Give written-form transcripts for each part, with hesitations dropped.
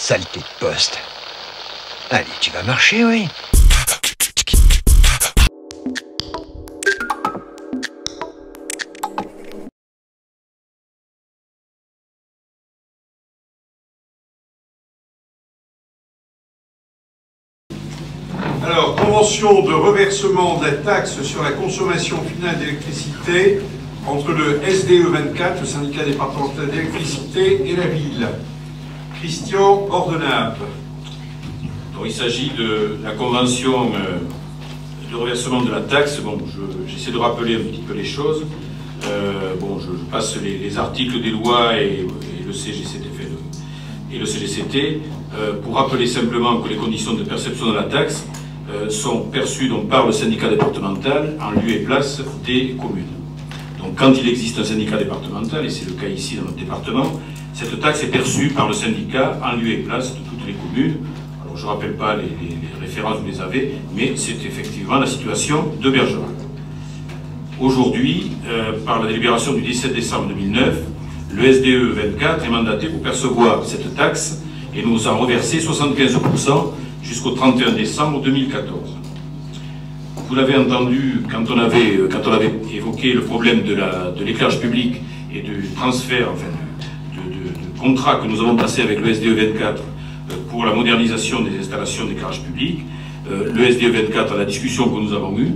Saleté de poste. Allez, tu vas marcher, oui. Alors, convention de reversement de la taxe sur la consommation finale d'électricité entre le SDE 24, le syndicat départemental d'électricité, et la ville. Christian Ordenave. Il s'agit de la convention de reversement de la taxe. Bon, j'essaie de rappeler un petit peu les choses. Je passe les articles des lois et le CGCT pour rappeler simplement que les conditions de perception de la taxe sont perçues donc, par le syndicat départemental en lieu et place des communes. Donc quand il existe un syndicat départemental, et c'est le cas ici dans notre département, cette taxe est perçue par le syndicat en lieu et place de toutes les communes. Alors je ne rappelle pas les références, vous les avez, mais c'est effectivement la situation de Bergerac. Aujourd'hui, par la délibération du 17 décembre 2009, le SDE 24 est mandaté pour percevoir cette taxe et nous en reverser 75% jusqu'au 31 décembre 2014. Vous l'avez entendu quand on avait évoqué le problème de l'éclairage public et du transfert, enfin, de contrat que nous avons passé avec le SDE 24 pour la modernisation des installations d'éclairage public. Le SDE 24, à la discussion que nous avons eue,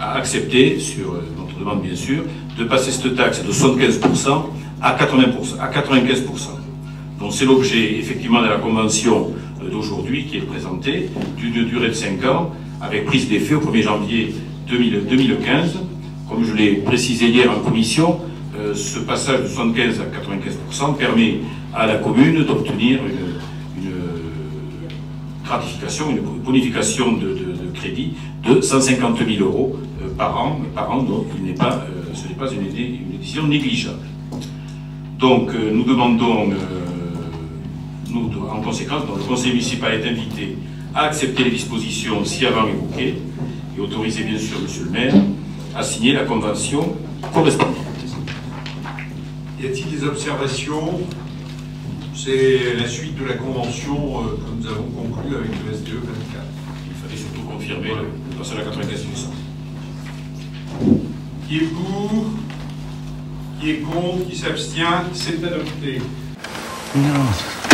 a accepté, sur notre demande bien sûr, de passer cette taxe de 75% à 95%. Donc c'est l'objet effectivement de la convention d'aujourd'hui qui est présentée, d'une durée de 5 ans, avec prise d'effet au 1er janvier 2015. Comme je l'ai précisé hier en commission, ce passage de 75 à 95% permet à la commune d'obtenir une gratification, une bonification de crédit de 150 000 € par an, donc ce n'est pas une décision négligeable. Donc nous demandons, en conséquence, le conseil municipal est invité à accepter les dispositions ci-avant évoquées et autoriser bien sûr monsieur le maire à signer la convention correspondante. Y a-t-il des observations? C'est la suite de la convention que nous avons conclue avec le SDE 24. Il fallait surtout confirmer le passage à 95%. Qui est pour? Qui est contre? Qui s'abstient? C'est adopté. Non.